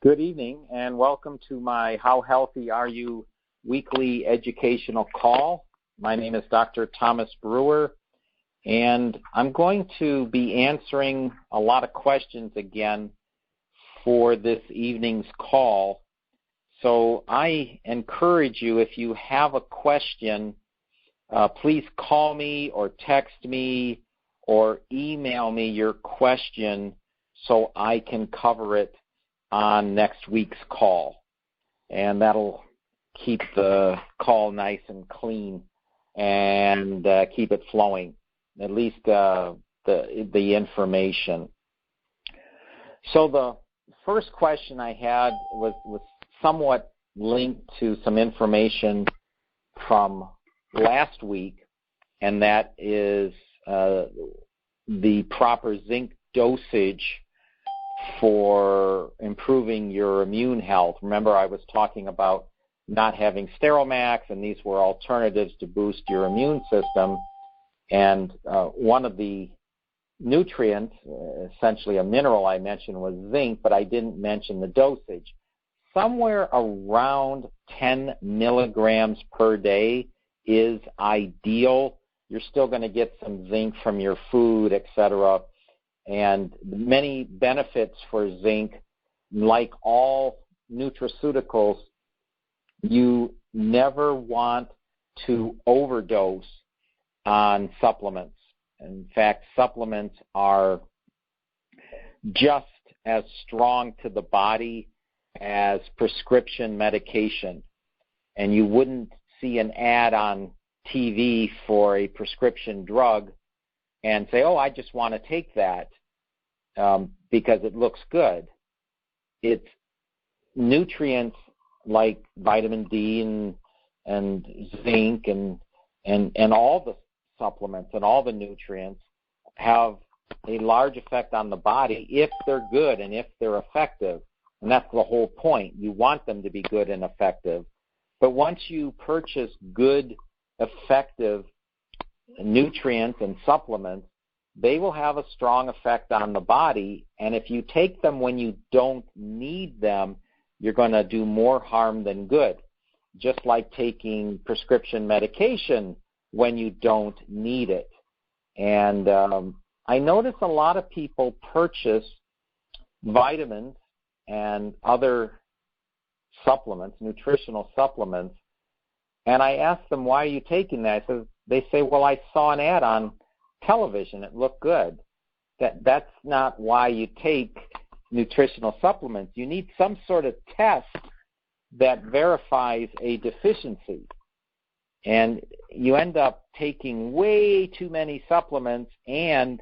Good evening and welcome to my How Healthy Are You weekly educational call. My name is Dr. Thomas Brewer, and I'm going to be answering a lot of questions again for this evening's call. So I encourage you, if you have a question, please call me or text me or email me your question so I can cover it on next week's call, and that'll keep the call nice and clean and keep it flowing, at least the information. So the first question I had was somewhat linked to some information from last week, and that is the proper zinc dosage for improving your immune health. Remember, I was talking about not having Steromax, and these were alternatives to boost your immune system. And one of the nutrients, essentially a mineral I mentioned, was zinc, but I didn't mention the dosage. Somewhere around 10 milligrams per day is ideal. You're still going to get some zinc from your food, etc., and many benefits for zinc. Like all nutraceuticals, you never want to overdose on supplements. In fact, supplements are just as strong to the body as prescription medication. And you wouldn't see an ad on TV for a prescription drug and say, oh, I just want to take that because it looks good. It's nutrients like vitamin D and zinc and all the supplements and all the nutrients have a large effect on the body if they're good and if they're effective. And that's the whole point. You want them to be good and effective. But once you purchase good, effective nutrients and supplements, they will have a strong effect on the body, and if you take them when you don't need them, you're going to do more harm than good, just like taking prescription medication when you don't need it. And I notice a lot of people purchase vitamins and other supplements, nutritional supplements, and I ask them, why are you taking that? They say, well, I saw an ad on television. It looked good. That's not why you take nutritional supplements. You need some sort of test that verifies a deficiency. And you end up taking way too many supplements and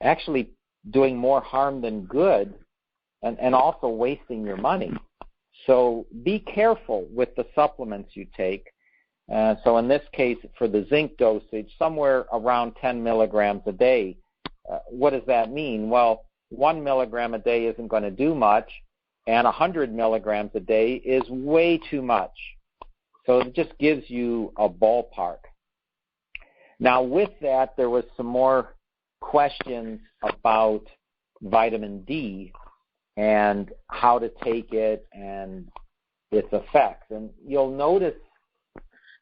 actually doing more harm than good, and also wasting your money. So be careful with the supplements you take. So in this case, for the zinc dosage, somewhere around 10 milligrams a day. What does that mean? Well, 1 milligram a day isn't going to do much, and 100 milligrams a day is way too much. So it just gives you a ballpark. Now, with that, there was some more questions about vitamin D and how to take it and its effects. And you'll notice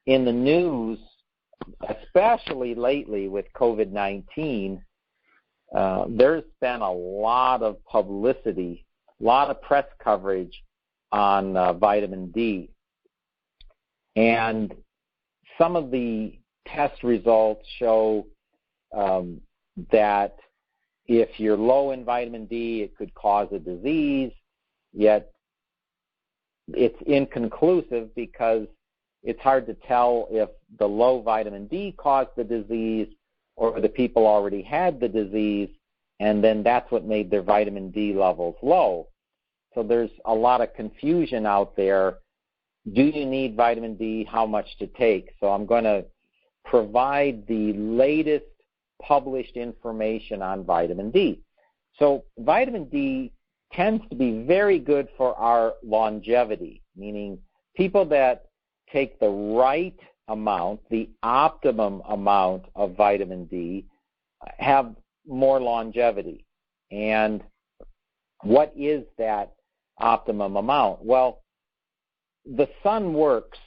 in the news, especially lately with COVID-19, there's been a lot of publicity, a lot of press coverage on vitamin D. And some of the test results show that if you're low in vitamin D, it could cause a disease, yet it's inconclusive because it's hard to tell if the low vitamin D caused the disease or the people already had the disease, and then that's what made their vitamin D levels low. So there's a lot of confusion out there. Do you need vitamin D? How much to take? So I'm going to provide the latest published information on vitamin D. So vitamin D tends to be very good for our longevity, meaning people that take the right amount, the optimum amount of vitamin D, have more longevity. And what is that optimum amount? Well, the sun works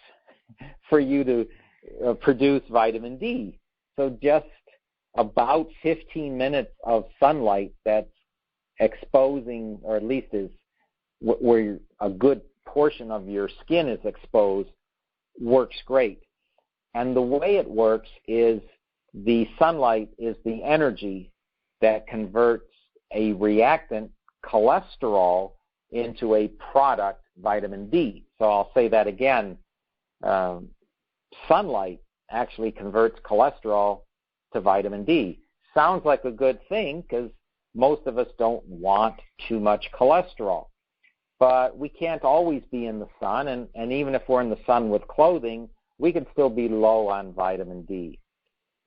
for you to produce vitamin D. So just about 15 minutes of sunlight that's exposing, or at least is where a good portion of your skin is exposed, works great. And the way it works is the sunlight is the energy that converts a reactant, cholesterol, into a product, vitamin D. So I'll say that again. Sunlight actually converts cholesterol to vitamin D. Sounds like a good thing because most of us don't want too much cholesterol. But we can't always be in the sun, and even if we're in the sun with clothing, we can still be low on vitamin D.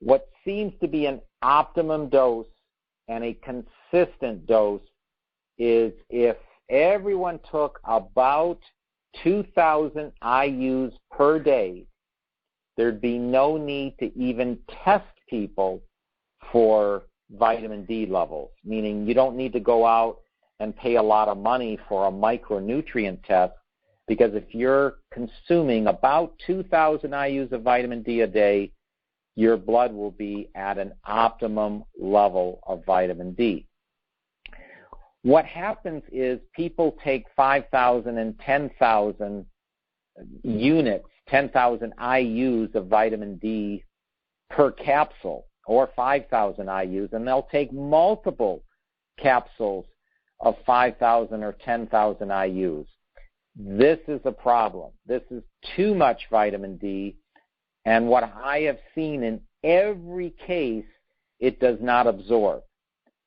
What seems to be an optimum dose and a consistent dose is if everyone took about 2,000 IUs per day, there'd be no need to even test people for vitamin D levels, meaning you don't need to go out and pay a lot of money for a micronutrient test, because if you're consuming about 2,000 IUs of vitamin D a day, your blood will be at an optimum level of vitamin D. What happens is people take 5,000 and 10,000 units, 10,000 IUs of vitamin D per capsule, or 5,000 IUs, and they'll take multiple capsules of 5,000 or 10,000 IUs. This is a problem. This is too much vitamin D, and what I have seen in every case, it does not absorb.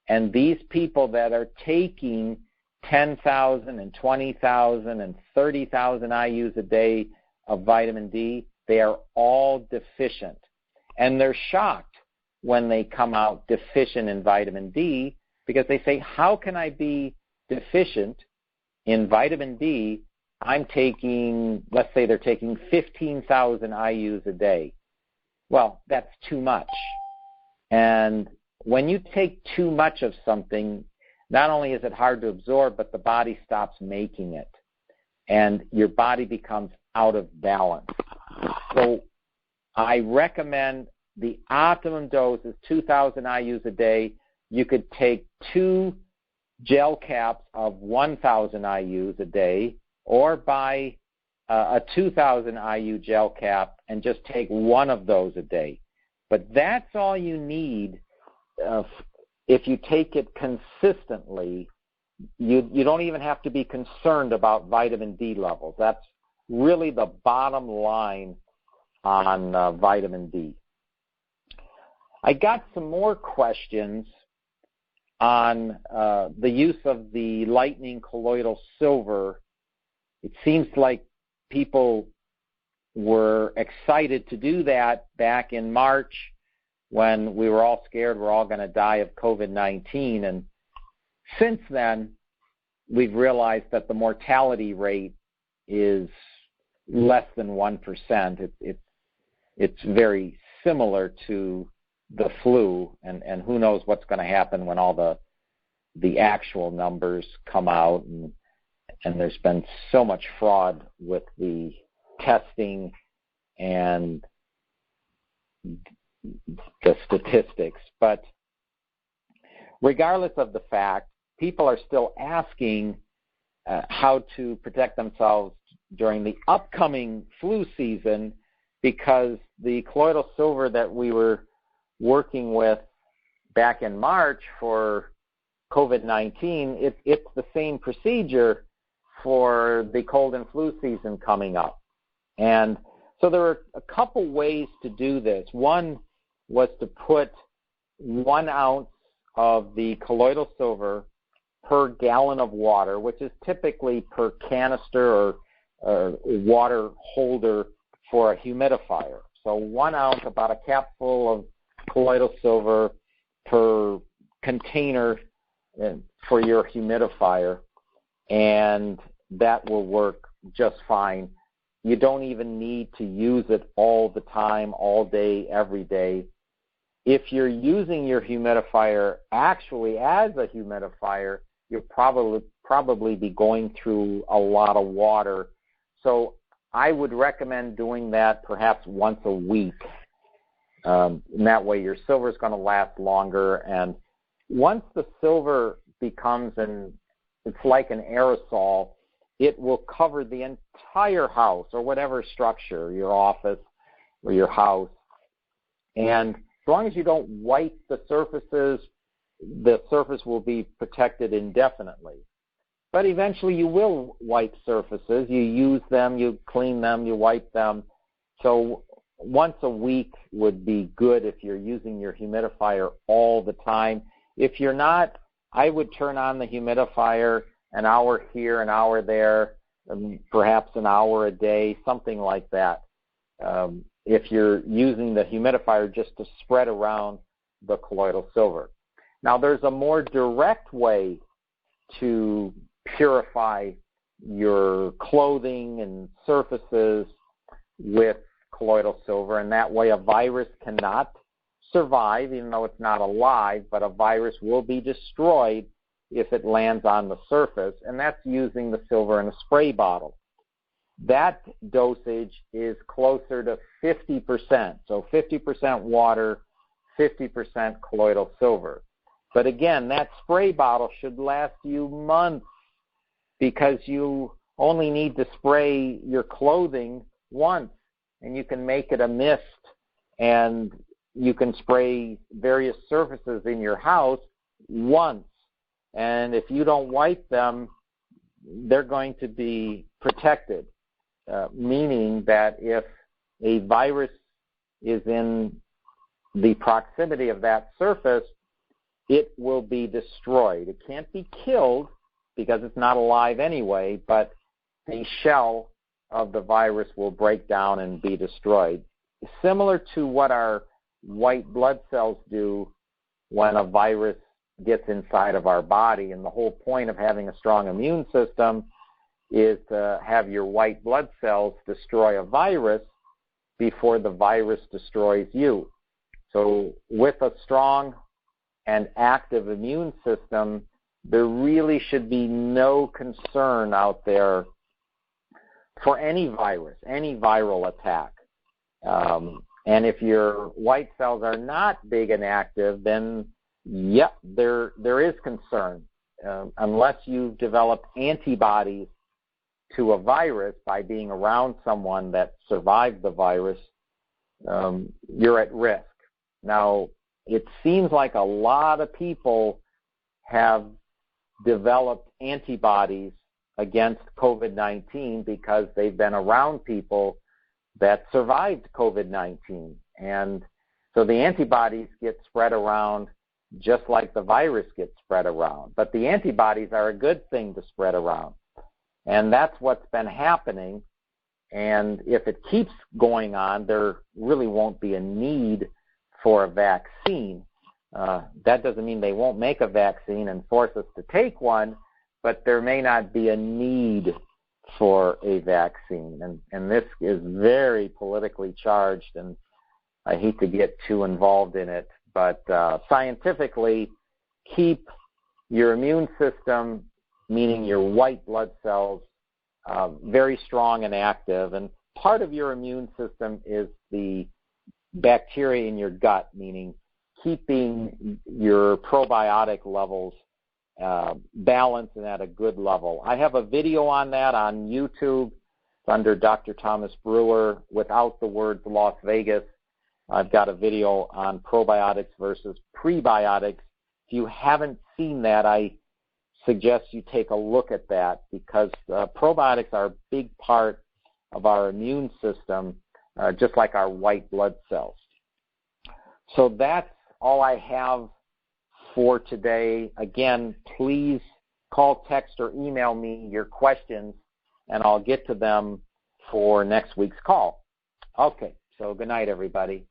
And these people that are taking 10,000 and 20,000 and 30,000 IUs a day of vitamin D, they are all deficient. And they're shocked when they come out deficient in vitamin D, because they say, how can I be deficient in vitamin D? I'm taking, let's say they're taking 15,000 IUs a day. Well, that's too much. And when you take too much of something, not only is it hard to absorb, but the body stops making it. And your body becomes out of balance. So I recommend the optimum dose is 2,000 IUs a day. You could take 2 gel caps of 1,000 IUs a day, or buy a 2,000 IU gel cap and just take one of those a day. But that's all you need. If you take it consistently, you don't even have to be concerned about vitamin D levels. That's really the bottom line on vitamin D. I got some more questions on the use of the lightning colloidal silver. It seems like people were excited to do that back in March when we were all scared we're all going to die of COVID-19. And since then, we've realized that the mortality rate is less than 1%. It's very similar to the flu, and who knows what's going to happen when all the actual numbers come out, and there's been so much fraud with the testing and the statistics. But regardless of the fact, people are still asking how to protect themselves during the upcoming flu season, because the colloidal silver that we were working with back in March for COVID-19, it's the same procedure for the cold and flu season coming up. And so there are a couple ways to do this. One was to put 1 ounce of the colloidal silver per gallon of water, which is typically per canister or water holder for a humidifier. So 1 ounce, about a capful of colloidal silver per container for your humidifier, and that will work just fine. You don't even need to use it all the time, all day, every day. If you're using your humidifier actually as a humidifier, you're probably be going through a lot of water. So I would recommend doing that perhaps once a week. And that way your silver is going to last longer. And once the silver becomes it's like an aerosol, it will cover the entire house or whatever structure, your office or your house. And as long as you don't wipe the surfaces, the surface will be protected indefinitely. But eventually you will wipe surfaces. You use them, you clean them, you wipe them. So once a week would be good if you're using your humidifier all the time. If you're not, I would turn on the humidifier an hour here, an hour there, perhaps an hour a day, something like that. If you're using the humidifier just to spread around the colloidal silver. Now, there's a more direct way to purify your clothing and surfaces with colloidal silver, and that way a virus cannot survive, even though it's not alive, but a virus will be destroyed if it lands on the surface, and that's using the silver in a spray bottle. That dosage is closer to 50%, so 50% water, 50% colloidal silver. But again, that spray bottle should last you months because you only need to spray your clothing once, and you can make it a mist, and you can spray various surfaces in your house once. And if you don't wipe them, they're going to be protected, meaning that if a virus is in the proximity of that surface, it will be destroyed. It can't be killed because it's not alive anyway, but the shell of the virus will break down and be destroyed. Similar to what our white blood cells do when a virus gets inside of our body. And the whole point of having a strong immune system is to have your white blood cells destroy a virus before the virus destroys you. So with a strong and active immune system, there really should be no concern out there for any virus, any viral attack. And if your white cells are not big and active, then yep, there is concern. Unless you've developed antibodies to a virus by being around someone that survived the virus, you're at risk. Now, it seems like a lot of people have developed antibodies against COVID-19 because they've been around people that survived COVID-19. And so the antibodies get spread around just like the virus gets spread around. But the antibodies are a good thing to spread around. And that's what's been happening. And if it keeps going on, there really won't be a need for a vaccine. That doesn't mean they won't make a vaccine and force us to take one, but there may not be a need for a vaccine. And this is very politically charged, and I hate to get too involved in it, but scientifically, keep your immune system, meaning your white blood cells, very strong and active. And part of your immune system is the bacteria in your gut, meaning keeping your probiotic levels balanced and at a good level. I have a video on that on YouTube. It's under Dr. Thomas Brewer without the words Las Vegas. I've got a video on probiotics versus prebiotics. If you haven't seen that, I suggest you take a look at that because probiotics are a big part of our immune system, just like our white blood cells. So that's all I have for today. Again, please call, text, or email me your questions, and I'll get to them for next week's call. Okay, so good night, everybody.